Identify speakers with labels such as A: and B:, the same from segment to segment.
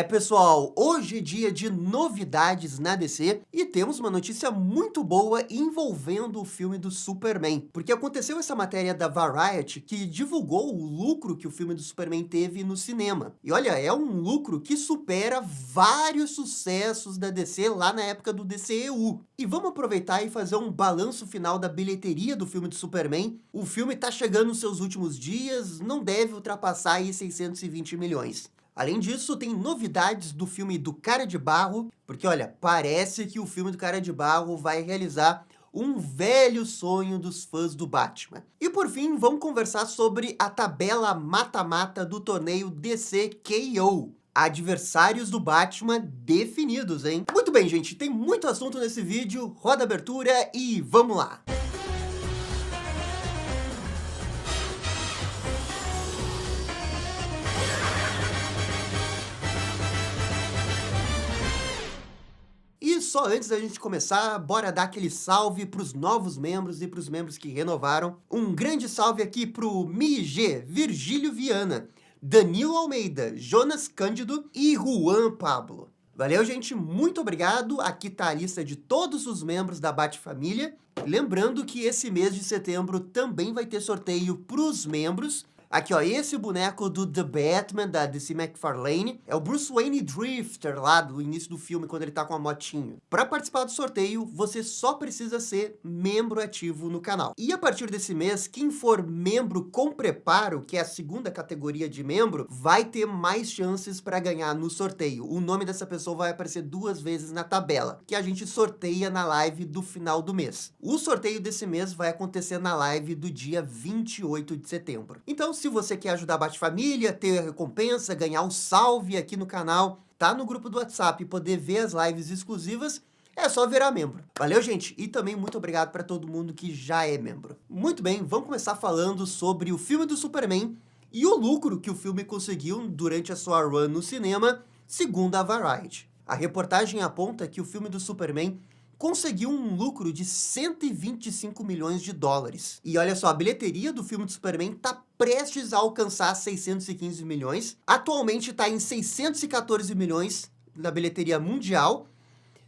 A: Pessoal, hoje é dia de novidades na DC e temos uma notícia muito boa envolvendo o filme do Superman, porque aconteceu essa matéria da Variety que divulgou o lucro que o filme do Superman teve no cinema. E olha, é um lucro que supera vários sucessos da DC lá na época do DCEU. E vamos aproveitar e fazer um balanço final da bilheteria do filme do Superman. O filme tá chegando nos seus últimos dias, não deve ultrapassar aí 620 milhões. Além disso, tem novidades do filme do Cara de Barro, porque olha, parece que o filme do Cara de Barro vai realizar um velho sonho dos fãs do Batman. E por fim, vamos conversar sobre a tabela mata-mata do torneio DC KO. Adversários do Batman definidos, hein? Muito bem, gente, tem muito assunto nesse vídeo, roda a abertura e vamos lá! E só antes da gente começar, bora dar aquele salve para os novos membros e para os membros que renovaram. Um grande salve aqui para o MiG, Virgílio Viana, Danilo Almeida, Jonas Cândido e Juan Pablo. Valeu, gente, muito obrigado. Aqui tá a lista de todos os membros da Batfamília. Lembrando que esse mês de setembro também vai ter sorteio para os membros. Aqui, ó, esse boneco do The Batman, da DC McFarlane, é o Bruce Wayne Drifter, lá do início do filme, quando ele tá com a motinho. Para participar do sorteio, você só precisa ser membro ativo no canal. E a partir desse mês, quem for membro com preparo, que é a segunda categoria de membro, vai ter mais chances para ganhar no sorteio. O nome dessa pessoa vai aparecer 2 vezes na tabela, que a gente sorteia na live do final do mês. O sorteio desse mês vai acontecer na live do dia 28 de setembro. Então, se você quer ajudar a Batfamília, ter a recompensa, ganhar um salve aqui no canal, tá no grupo do WhatsApp e poder ver as lives exclusivas, é só virar membro. Valeu, gente? E também muito obrigado para todo mundo que já é membro. Muito bem, vamos começar falando sobre o filme do Superman e o lucro que o filme conseguiu durante a sua run no cinema, segundo a Variety. A reportagem aponta que o filme do Superman conseguiu um lucro de 125 milhões de dólares. E olha só, a bilheteria do filme do Superman tá prestes a alcançar 615 milhões. Atualmente está em 614 milhões na bilheteria mundial,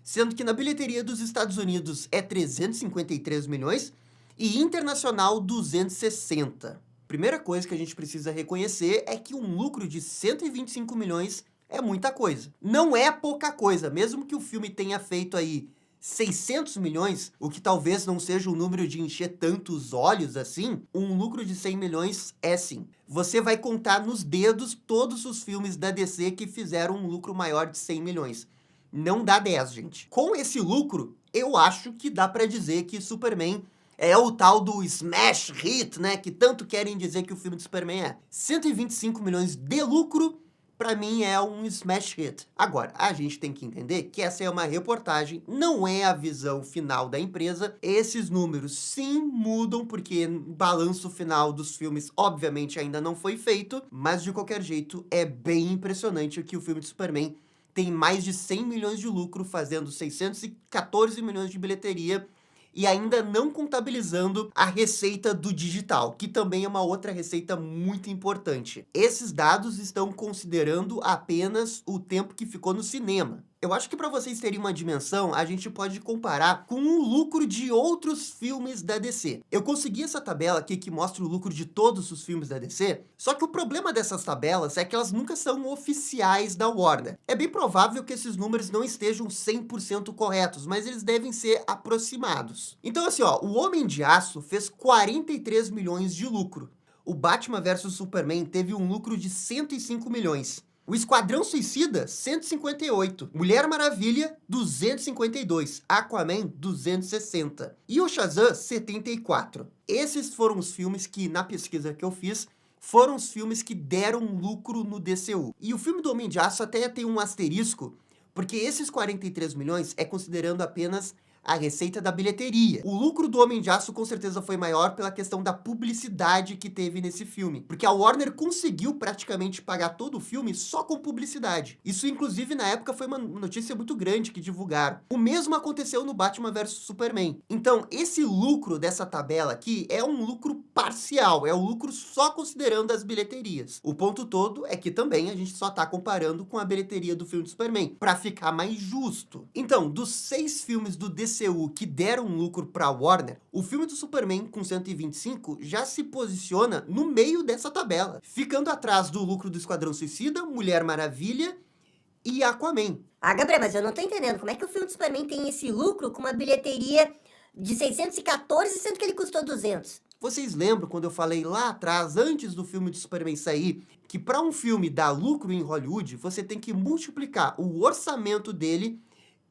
A: sendo que na bilheteria dos Estados Unidos é 353 milhões e internacional 260. Primeira coisa que a gente precisa reconhecer é que um lucro de 125 milhões é muita coisa. Não é pouca coisa, mesmo que o filme tenha feito aí 600 milhões, o que talvez não seja um número de encher tantos olhos assim, um lucro de 100 milhões é sim. Você vai contar nos dedos todos os filmes da DC que fizeram um lucro maior de 100 milhões. Não dá 10, gente. Com esse lucro, eu acho que dá pra dizer que Superman é o tal do smash hit, né, que tanto querem dizer que o filme do Superman é. 125 milhões de lucro, pra mim é um smash hit. Agora, a gente tem que entender que essa é uma reportagem, não é a visão final da empresa. Esses números sim mudam, porque o balanço final dos filmes obviamente ainda não foi feito, mas de qualquer jeito é bem impressionante que o filme de Superman tem mais de 100 milhões de lucro, fazendo 614 milhões de bilheteria, e ainda não contabilizando a receita do digital, que também é uma outra receita muito importante. Esses dados estão considerando apenas o tempo que ficou no cinema. Eu acho que para vocês terem uma dimensão, a gente pode comparar com o lucro de outros filmes da DC. Eu consegui essa tabela aqui que mostra o lucro de todos os filmes da DC, só que o problema dessas tabelas é que elas nunca são oficiais da Warner. É bem provável que esses números não estejam 100% corretos, mas eles devem ser aproximados. Então assim, ó, o Homem de Aço fez 43 milhões de lucro. O Batman vs Superman teve um lucro de 105 milhões. O Esquadrão Suicida, 158. Mulher Maravilha, 252. Aquaman, 260. E o Shazam, 74. Esses foram os filmes que, na pesquisa que eu fiz, foram os filmes que deram lucro no DCU. E o filme do Homem de Aço até tem um asterisco, porque esses 43 milhões é considerando apenas a receita da bilheteria. O lucro do Homem de Aço com certeza foi maior pela questão da publicidade que teve nesse filme, porque a Warner conseguiu praticamente pagar todo o filme só com publicidade. Isso, inclusive, na época foi uma notícia muito grande que divulgaram. O mesmo aconteceu no Batman vs Superman. Então, esse lucro dessa tabela aqui é um lucro parcial, é o lucro só considerando as bilheterias. O ponto todo é que também a gente só está comparando com a bilheteria do filme do Superman, para ficar mais justo. Então, dos 6 filmes do DCU que deram lucro para a Warner, o filme do Superman, com 125, já se posiciona no meio dessa tabela, ficando atrás do lucro do Esquadrão Suicida, Mulher Maravilha e Aquaman.
B: Ah, Gabriel, mas eu não tô entendendo. Como é que o filme do Superman tem esse lucro com uma bilheteria de 614, sendo que ele custou 200?
A: Vocês lembram quando eu falei lá atrás, antes do filme do Superman sair, que para um filme dar lucro em Hollywood, você tem que multiplicar o orçamento dele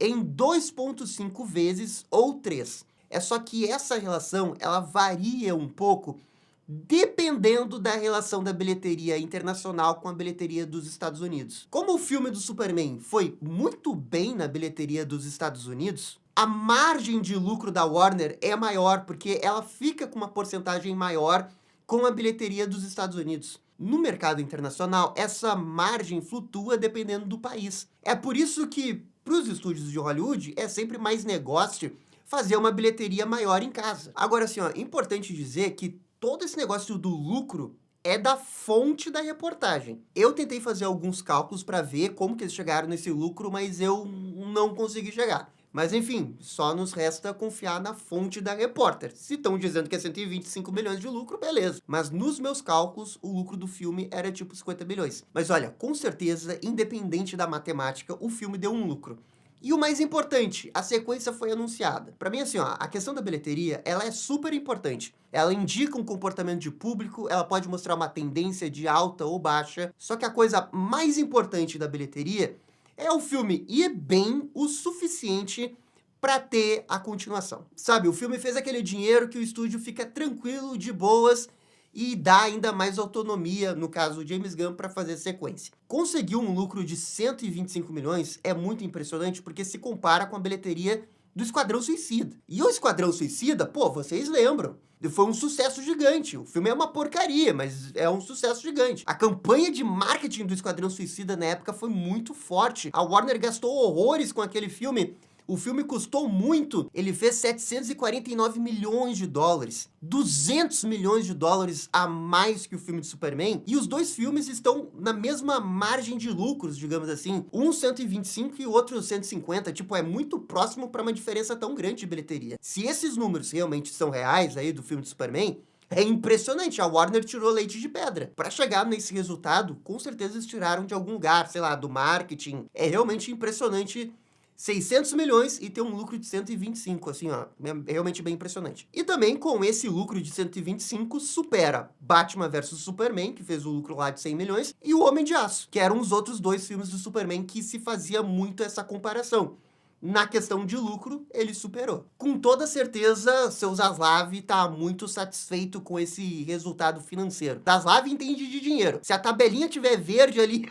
A: em 2,5 vezes ou 3. É só que essa relação, ela varia um pouco dependendo da relação da bilheteria internacional com a bilheteria dos Estados Unidos. Como o filme do Superman foi muito bem na bilheteria dos Estados Unidos, a margem de lucro da Warner é maior, porque ela fica com uma porcentagem maior com a bilheteria dos Estados Unidos. No mercado internacional, essa margem flutua dependendo do país. É por isso que, para os estúdios de Hollywood, é sempre mais negócio fazer uma bilheteria maior em casa. Agora, assim, importante dizer que todo esse negócio do lucro é da fonte da reportagem. Eu tentei fazer alguns cálculos para ver como que eles chegaram nesse lucro, mas eu não consegui chegar. Mas, enfim, só nos resta confiar na fonte da repórter. Se estão dizendo que é 125 milhões de lucro, beleza. Mas nos meus cálculos, o lucro do filme era tipo 50 milhões. Mas olha, com certeza, independente da matemática, o filme deu um lucro. E o mais importante, a sequência foi anunciada. Para mim, assim, a questão da bilheteria, ela é super importante. Ela indica um comportamento de público, ela pode mostrar uma tendência de alta ou baixa. Só que a coisa mais importante da bilheteria é o filme ir bem o suficiente para ter a continuação. Sabe, o filme fez aquele dinheiro que o estúdio fica tranquilo, de boas, e dá ainda mais autonomia, no caso do James Gunn, para fazer sequência. Conseguir um lucro de 125 milhões é muito impressionante, porque se compara com a bilheteria do Esquadrão Suicida. E o Esquadrão Suicida, pô, vocês lembram, foi um sucesso gigante. O filme é uma porcaria, mas é um sucesso gigante. A campanha de marketing do Esquadrão Suicida na época foi muito forte. A Warner gastou horrores com aquele filme. O filme custou muito, ele fez 749 milhões de dólares, 200 milhões de dólares a mais que o filme de Superman, e os dois filmes estão na mesma margem de lucros, digamos assim, um 125 e o outro 150, tipo, é muito próximo para uma diferença tão grande de bilheteria. Se esses números realmente são reais aí do filme de Superman, é impressionante, a Warner tirou leite de pedra. Para chegar nesse resultado, com certeza eles tiraram de algum lugar, sei lá, do marketing. É realmente impressionante 600 milhões e ter um lucro de 125, assim, ó, é realmente bem impressionante. E também, com esse lucro de 125, supera Batman vs Superman, que fez o lucro lá de 100 milhões, e O Homem de Aço, que eram os outros dois filmes do Superman que se fazia muito essa comparação. Na questão de lucro, ele superou. Com toda certeza, seu Zaslav está muito satisfeito com esse resultado financeiro. Zaslav entende de dinheiro. Se a tabelinha tiver verde ali,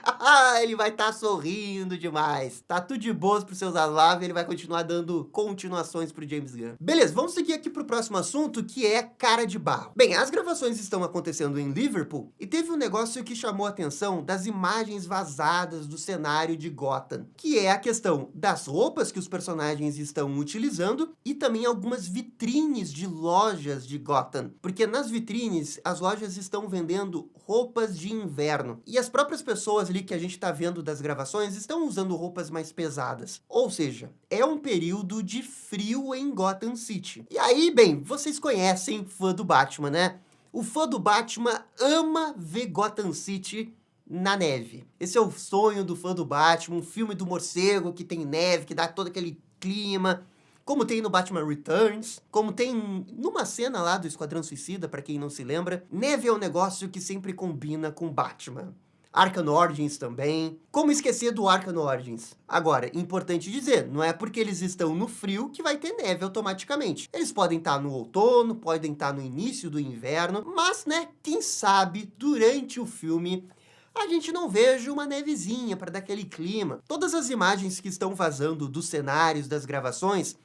A: ele vai estar sorrindo demais. Tá tudo de boas pro seu Zaslav, ele vai continuar dando continuações pro James Gunn. Beleza, vamos seguir aqui pro próximo assunto, que é Cara de Barro. Bem, as gravações estão acontecendo em Liverpool, e teve um negócio que chamou a atenção das imagens vazadas do cenário de Gotham, que é a questão das roupas que os personagens estão utilizando e também algumas vitrines de lojas de Gotham, porque nas vitrines as lojas estão vendendo roupas de inverno e as próprias pessoas ali que a gente está vendo das gravações estão usando roupas mais pesadas, ou seja, é um período de frio em Gotham City. E aí, bem, vocês conhecem fã do Batman, né? O fã do Batman ama ver Gotham City na neve. Esse é o sonho do fã do Batman, um filme do morcego que tem neve, que dá todo aquele clima, como tem no Batman Returns, como tem numa cena lá do Esquadrão Suicida, pra quem não se lembra. Neve é um negócio que sempre combina com Batman. Arkham Origins também. Como esquecer do Arkham Origins? Agora, importante dizer, não é porque eles estão no frio que vai ter neve automaticamente. Eles podem estar no outono, podem estar no início do inverno, mas, né, quem sabe, durante o filme a gente não veja uma nevezinha para dar aquele clima. Todas as imagens que estão vazando dos cenários, das gravações,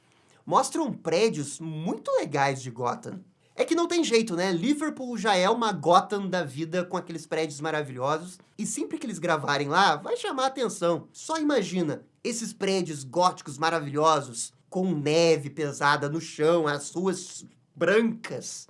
A: mostram prédios muito legais de Gotham. É que não tem jeito, né? Liverpool já é uma Gotham da vida com aqueles prédios maravilhosos, e sempre que eles gravarem lá, vai chamar a atenção. Só imagina, esses prédios góticos maravilhosos, com neve pesada no chão, as ruas brancas.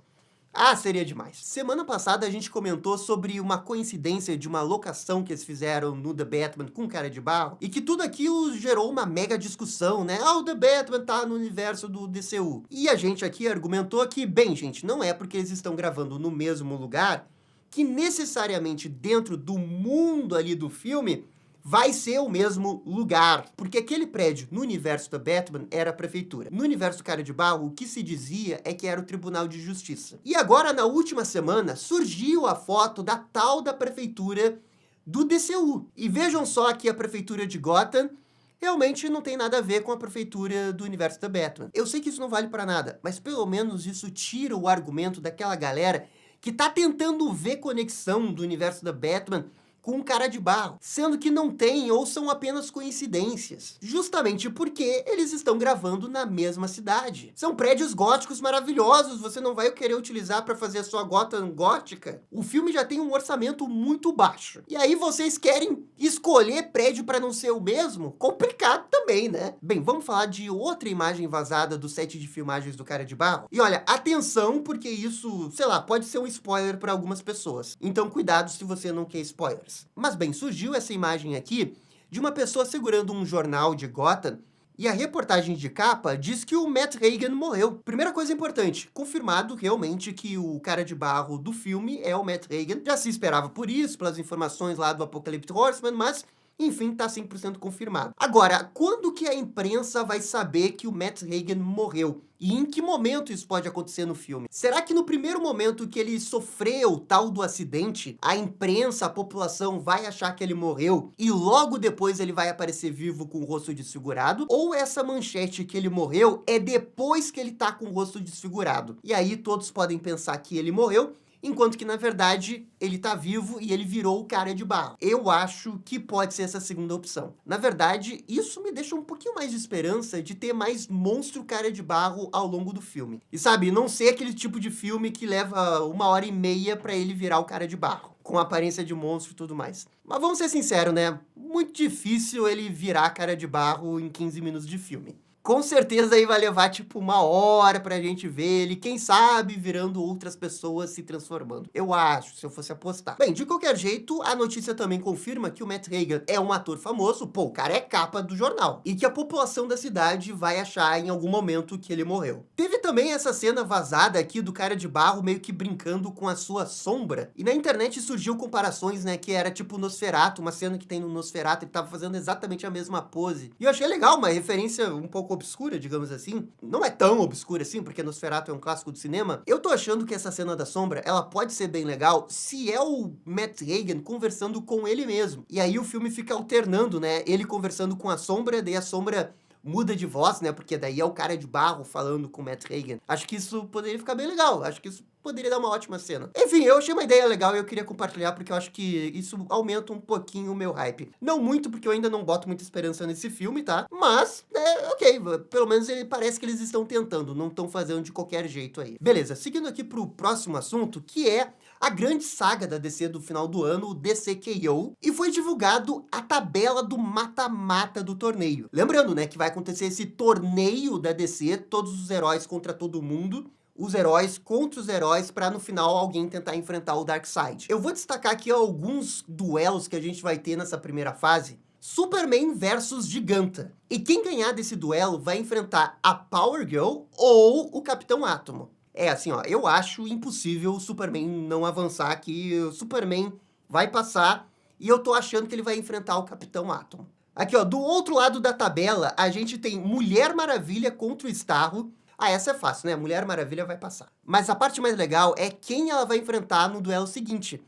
A: Ah, seria demais. Semana passada a gente comentou sobre uma coincidência de uma locação que eles fizeram no The Batman com Cara de Barro, e que tudo aquilo gerou uma mega discussão, né? Ah, o The Batman tá no universo do DCU. E a gente aqui argumentou que, bem, gente, não é porque eles estão gravando no mesmo lugar que necessariamente dentro do mundo ali do filme vai ser o mesmo lugar, porque aquele prédio no universo da Batman era a prefeitura. No universo do Cara de Barro, o que se dizia é que era o Tribunal de Justiça. E agora, na última semana, surgiu a foto da tal da prefeitura do DCU. E vejam só que a prefeitura de Gotham realmente não tem nada a ver com a prefeitura do universo da Batman. Eu sei que isso não vale pra nada, mas pelo menos isso tira o argumento daquela galera que tá tentando ver conexão do universo da Batman com um Cara de Barro, sendo que não tem ou são apenas coincidências, justamente porque eles estão gravando na mesma cidade. São prédios góticos maravilhosos, você não vai querer utilizar para fazer a sua Gotham gótica? O filme já tem um orçamento muito baixo. E aí vocês querem escolher prédio para não ser o mesmo? Complicado também, né? Bem, vamos falar de outra imagem vazada do set de filmagens do Cara de Barro. E olha, atenção, porque isso, sei lá, pode ser um spoiler para algumas pessoas. Então cuidado se você não quer spoilers. Mas bem, surgiu essa imagem aqui de uma pessoa segurando um jornal de Gotham, e a reportagem de capa diz que o Matt Hagen morreu. Primeira coisa importante, confirmado realmente que o Cara de Barro do filme é o Matt Hagen. Já se esperava por isso, pelas informações lá do Apocalypse Horseman, mas enfim, tá 100% confirmado. Agora, quando que a imprensa vai saber que o Matt Hagen morreu? E em que momento isso pode acontecer no filme? Será que no primeiro momento que ele sofreu o tal do acidente, a imprensa, a população vai achar que ele morreu e logo depois ele vai aparecer vivo com o rosto desfigurado? Ou essa manchete que ele morreu é depois que ele tá com o rosto desfigurado? E aí todos podem pensar que ele morreu, enquanto que, na verdade, ele tá vivo e ele virou o Cara de Barro. Eu acho que pode ser essa segunda opção. Na verdade, isso me deixa um pouquinho mais de esperança de ter mais monstro Cara de Barro ao longo do filme. E sabe, não ser aquele tipo de filme que leva 1h30 pra ele virar o Cara de Barro, com aparência de monstro e tudo mais. Mas vamos ser sinceros, né? Muito difícil ele virar Cara de Barro em 15 minutos de filme. Com certeza aí vai levar tipo 1 hora pra gente ver ele, quem sabe virando outras pessoas, se transformando. Eu acho, se eu fosse apostar. Bem, de qualquer jeito, a notícia também confirma que o Matt Hagen é um ator famoso, pô, o cara é capa do jornal, e que a população da cidade vai achar em algum momento que ele morreu. Teve também essa cena vazada aqui do Cara de Barro meio que brincando com a sua sombra, e na internet surgiu comparações, né, que era tipo Nosferatu, uma cena que tem no Nosferatu, ele tava fazendo exatamente a mesma pose. E eu achei legal, uma referência um pouco obscura, digamos assim. Não é tão obscura assim, porque Nosferatu é um clássico do cinema. Eu tô achando que essa cena da sombra, ela pode ser bem legal se é o Matt Hagen conversando com ele mesmo. E aí o filme fica alternando, né? Ele conversando com a sombra, daí a sombra muda de voz, né? Porque daí é o Cara de Barro falando com o Matt Hagen. Acho que isso poderia ficar bem legal. Acho que isso poderia dar uma ótima cena. Enfim, eu achei uma ideia legal e eu queria compartilhar porque eu acho que isso aumenta um pouquinho o meu hype. Não muito, porque eu ainda não boto muita esperança nesse filme, tá? Mas, ok, pelo menos parece que eles estão tentando, não estão fazendo de qualquer jeito aí. Beleza, seguindo aqui pro próximo assunto, que é a grande saga da DC do final do ano, o DCKO, e foi divulgado a tabela do mata-mata do torneio. Lembrando, né, que vai acontecer esse torneio da DC, todos os heróis contra todo mundo, os heróis contra os heróis, para no final alguém tentar enfrentar o Darkseid. Eu vou destacar aqui alguns duelos que a gente vai ter nessa primeira fase. Superman versus Giganta. E quem ganhar desse duelo vai enfrentar a Power Girl ou o Capitão Átomo. É assim, ó, eu acho impossível o Superman não avançar aqui. O Superman vai passar e eu tô achando que ele vai enfrentar o Capitão Átomo. Aqui, ó, do outro lado da tabela, a gente tem Mulher Maravilha contra o Starro. Ah, essa é fácil, né? Mulher Maravilha vai passar. Mas a parte mais legal é quem ela vai enfrentar no duelo seguinte.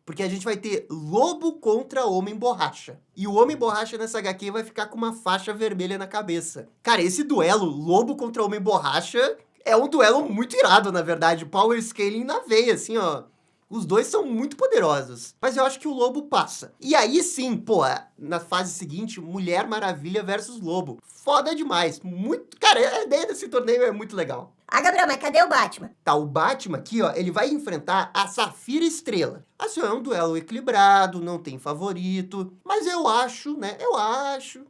A: Porque a gente vai ter Lobo contra Homem Borracha. E o Homem Borracha nessa HQ vai ficar com uma faixa vermelha na cabeça. Cara, esse duelo, Lobo contra Homem Borracha, é um duelo muito irado, na verdade. Power scaling na veia, assim, ó. Os dois são muito poderosos, mas eu acho que o Lobo passa. E aí sim, pô, na fase seguinte, Mulher Maravilha versus Lobo. Foda demais, muito... Cara, a ideia desse torneio é muito legal.
B: Ah, Gabriel, mas cadê o Batman?
A: Tá, o Batman aqui, ó, ele vai enfrentar a Safira Estrela. Assim, é um duelo equilibrado, não tem favorito, mas eu acho, né,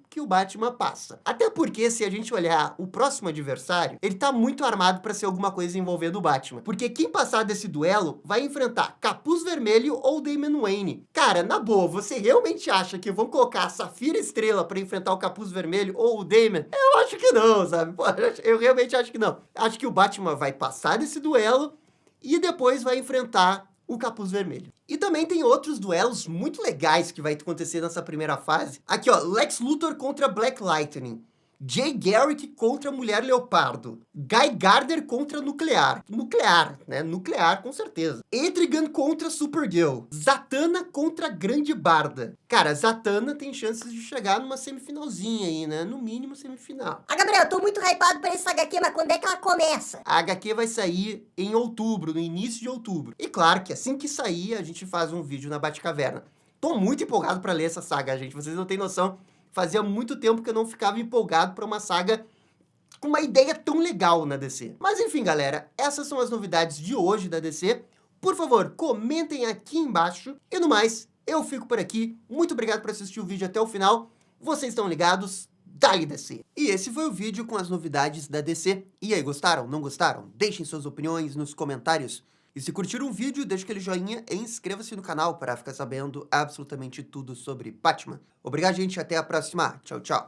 A: que o Batman passa. Até porque, se a gente olhar o próximo adversário, ele tá muito armado pra ser alguma coisa envolvendo o Batman. Porque quem passar desse duelo vai enfrentar Capuz Vermelho ou Damian Wayne. Cara, na boa, você realmente acha que vão colocar a Safira Estrela pra enfrentar o Capuz Vermelho ou o Damian? Eu acho que não, sabe? Pô, eu realmente acho que não. Acho que o Batman vai passar desse duelo e depois vai enfrentar o Capuz Vermelho. E também tem outros duelos muito legais que vai acontecer nessa primeira fase. Aqui, ó, Lex Luthor contra Black Lightning. Jay Garrick contra Mulher Leopardo. Guy Gardner contra Nuclear. Nuclear, né? Nuclear, com certeza. Etrigan contra Supergirl. Zatanna contra Grande Barda. Cara, Zatanna tem chances de chegar numa semifinalzinha aí, né? No mínimo semifinal.
B: Ah, Gabriel, eu tô muito hypado pra essa HQ, mas quando é que ela começa?
A: A HQ vai sair em outubro, no início de outubro. E claro que assim que sair, a gente faz um vídeo na Batcaverna. Tô muito empolgado pra ler essa saga, gente. Vocês não têm noção. Fazia muito tempo que eu não ficava empolgado pra uma saga com uma ideia tão legal na DC. Mas enfim, galera, essas são as novidades de hoje da DC. Por favor, comentem aqui embaixo. E no mais, eu fico por aqui. Muito obrigado por assistir o vídeo até o final. Vocês estão ligados? Dai DC! E esse foi o vídeo com as novidades da DC. E aí, gostaram? Não gostaram? Deixem suas opiniões nos comentários. E se curtiram o vídeo, deixa aquele joinha e inscreva-se no canal para ficar sabendo absolutamente tudo sobre Batman. Obrigado, gente. Até a próxima. Tchau, tchau.